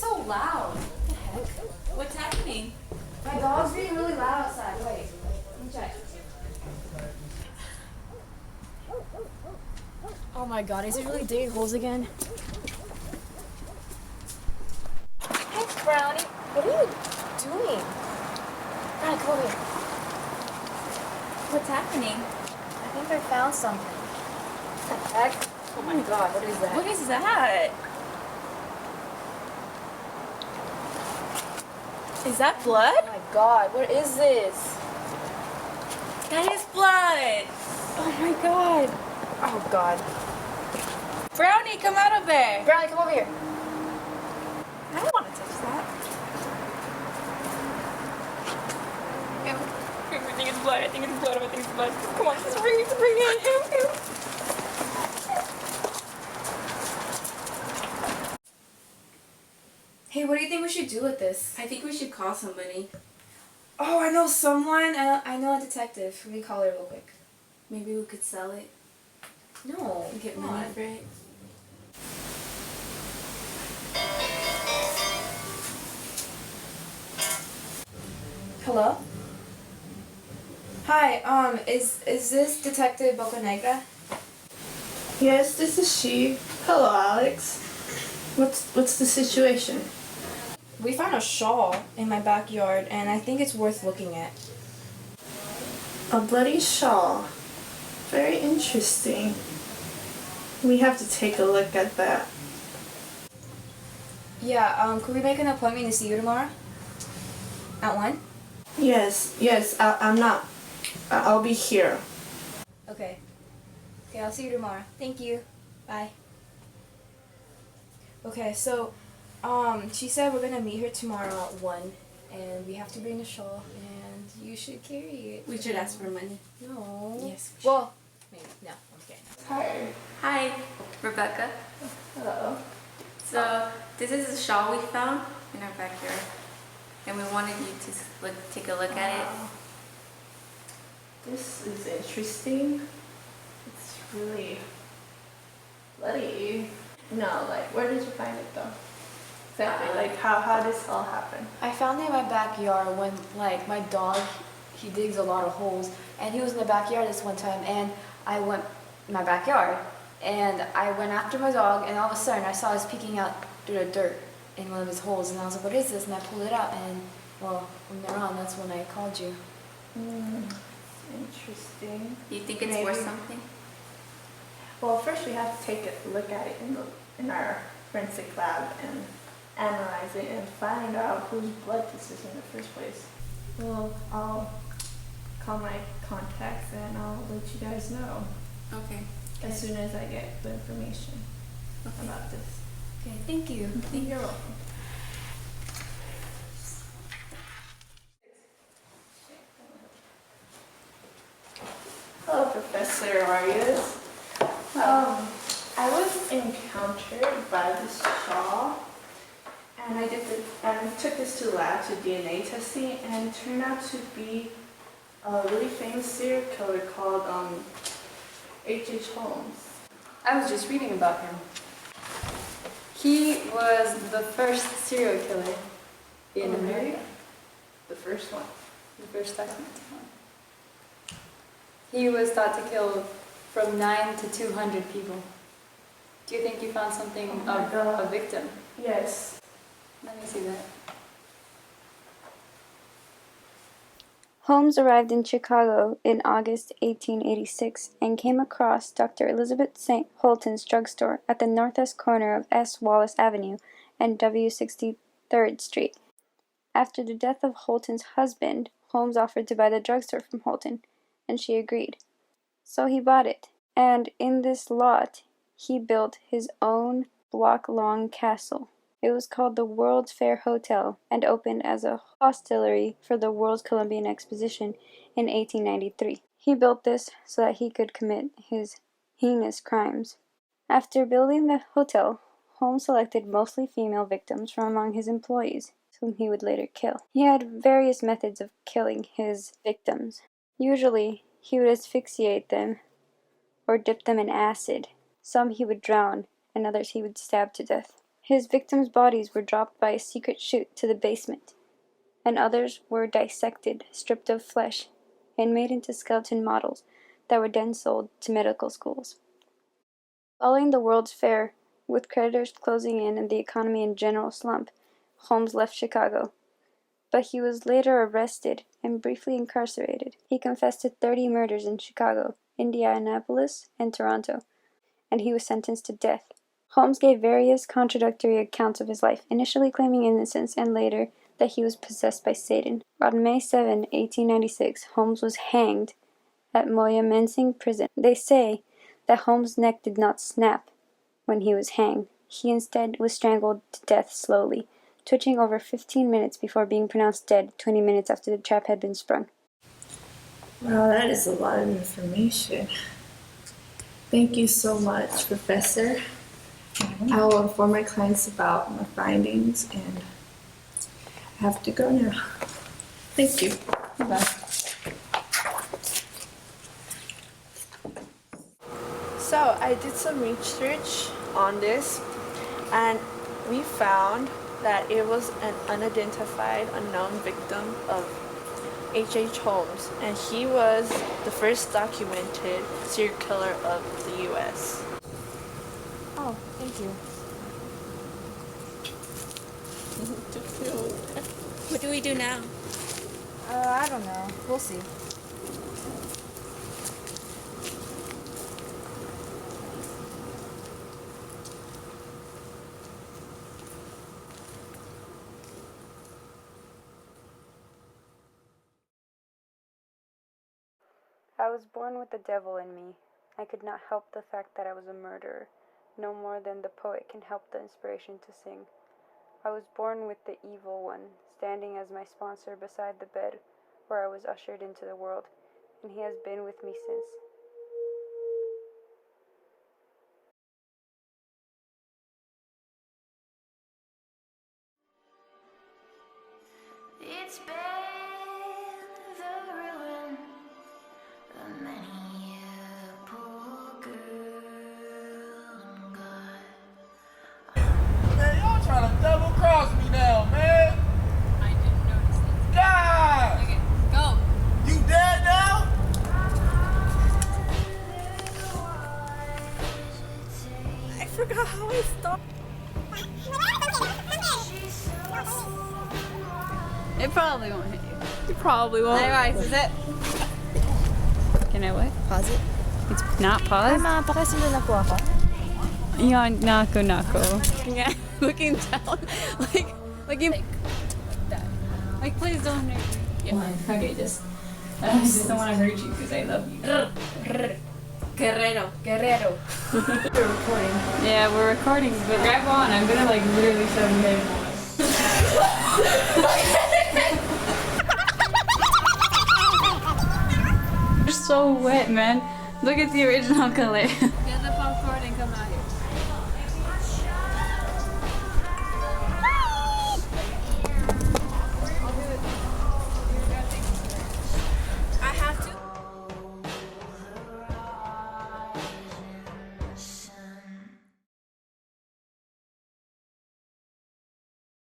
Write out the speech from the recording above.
so loud? What the heck? What's happening? My dog's being really loud outside. Wait, let me check. Oh my god, is it really digging holes again? Hey, Brownie, what are you doing? Brownie, come over here. What's happening? I think I found something. What the heck? Oh my god, what is that? What is that? Is that blood? Oh my god, what is this? That is blood. Oh my god. Oh god. Brownie, come out of there. Brownie, come over here. I don't want to touch that. I think it's blood. I think it's blood. I think it's blood. Come on, let's bring it. Hey, what do you think we should do with this? I think we should call somebody. Oh, I know someone. I know a detective. Let me call her real quick. Maybe we could sell it No. and get come money on. for it. Hello? Hi, is this Detective Bocanegra? Yes, this is she. Hello, Alex. What's the situation? We found a shawl in my backyard, and I think it's worth looking at. A bloody shawl. Very interesting. We have to take a look at that. Yeah, could we make an appointment to see you tomorrow? At 1? Yes, I'll be here. Okay. Okay, I'll see you tomorrow. Thank you. Bye. Okay, so, she said we're gonna meet her tomorrow at 1, and we have to bring the shawl, and you should carry it. We should ask for money. No. Yes, we should. Well, maybe. No, I'm kidding. Hi. Hi, Rebecca. Hello. So this is a shawl we found in our backyard, and we wanted you to take a look at it. This is interesting. It's really bloody. No, like, where did you find it though? Exactly, like, how this all happen? I found it in my backyard when, like, my dog, he digs a lot of holes, and he was in the backyard this one time, and I went in my backyard, and I went after my dog, and all of a sudden I saw this peeking out through the dirt in one of his holes, and I was like, what is this? And I pulled it out, and, well, from there on, that's when I called you. Interesting. You think it's Maybe. worth something? Well, first we have to take a look at it in our forensic lab and analyze it and find out whose blood this is in the first place. Well, I'll call my contacts and I'll let you guys know Okay. as soon as I get the information about this. Okay, thank you. You're welcome. Hello, Professor Arias. I was encountered by this shawl, and I took this to the lab to DNA testing, and it turned out to be a really famous serial killer called H.H.Holmes. I was just reading about him. He was the first serial killer in America. The first one. The first documented one. He was thought to kill from 9 to 200 people. Do you think you found something Oh my of God. a victim? Yes. Let me see that. Holmes arrived in Chicago in August 1886 and came across Dr. Elizabeth St. Holton's drugstore at the northwest corner of S. Wallace Avenue and W. 63rd Street. After the death of Holton's husband, Holmes offered to buy the drugstore from Holton, and she agreed. So he bought it, and in this lot he built his own block-long castle. It was called the World's Fair Hotel and opened as a hostelry for the World's Columbian Exposition in 1893. He built this so that he could commit his heinous crimes. After building the hotel, Holmes selected mostly female victims from among his employees, whom he would later kill. He had various methods of killing his victims. Usually, he would asphyxiate them or dip them in acid. Some he would drown, and others he would stab to death. His victims' bodies were dropped by a secret chute to the basement, and others were dissected, stripped of flesh, and made into skeleton models that were then sold to medical schools. Following the World's Fair, with creditors closing in and the economy in general slump, Holmes left Chicago. But he was later arrested and briefly incarcerated. He confessed to 30 murders in Chicago, Indianapolis, and Toronto, and he was sentenced to death. Holmes gave various contradictory accounts of his life, initially claiming innocence and later that he was possessed by Satan. On May 7, 1896, Holmes was hanged at Moyamensing Prison. They say that Holmes' neck did not snap when he was hanged. He instead was strangled to death slowly, twitching over 15 minutes before being pronounced dead 20 minutes after the trap had been sprung. Wow, that is a lot of information. Thank you so much, Professor. I will inform my clients about my findings, and I have to go now. Thank you. Bye. So I did some research on this, and we found that it was an unidentified, unknown victim of H.H.Holmes, and he was the first documented serial killer of the U.S. Oh, thank you. What do we do now? I don't know. We'll see. I was born with the devil in me. I could not help the fact that I was a murderer, no more than the poet can help the inspiration to sing. I was born with the evil one, standing as my sponsor beside the bed where I was ushered into the world, and he has been with me since. It's been the ruin of many a poor girl and God. Man, y'all trying to double cross me now, man. I didn't notice it. God! Okay, go. You dead now? I forgot how I stopped. It probably won't hit you. You probably won't. Anyways, is it? Can I what? Pause it. It's not paused? Mapakasin na ako ako. Yan, nako. Yeah, looking down. like you. Like that. Like, please don't hurt me. Yeah. Okay, I just don't want to hurt you because I love you. Guerrero. We're recording. Yeah, we're recording, but grab on. I'm gonna like literally shove your head. You're so wet, man. Look at the original color.